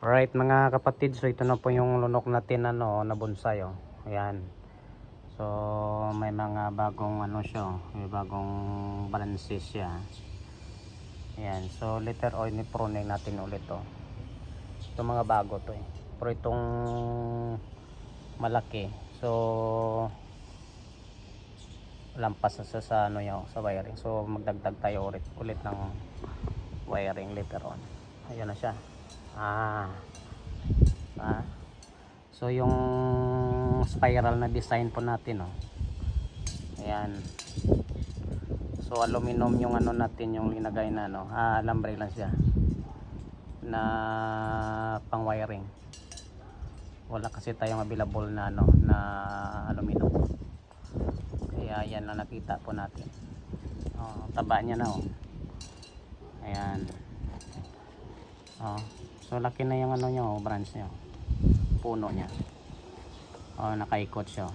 Alright mga kapatid, so ito na po yung lunok natin na bonsai oh. Ayan. So may mga bagong siya, may bagong balances siya. Ayan. So later on ni-pruning natin ulit oh. Ito mga bago to eh. Pero itong malaki. So lampas sa sa wiring. So magdagdag tayo ulit ng wiring later on. Ayun na siya. So yung spiral na design po natin oh. Ayan. So aluminum yung natin, yung linagay na alambre lang siya na pang wiring. Wala kasi tayong available na na aluminum. Kaya yan na nakita po natin. Oh, taba niya na oh. Ayan. Oh, so laki na yung niya oh, branch niya. Puno niya. Oh, nakaikot siya.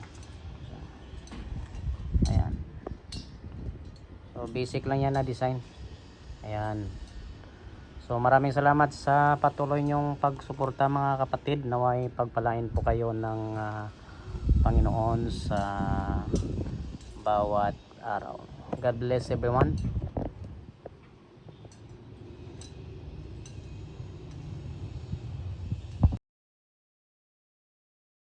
Ayan. So basic lang yan na design. Ayan. So maraming salamat sa patuloy nyong pagsuporta mga kapatid. Naway pagpalain po kayo ng Panginoon sa bawat araw. God bless everyone.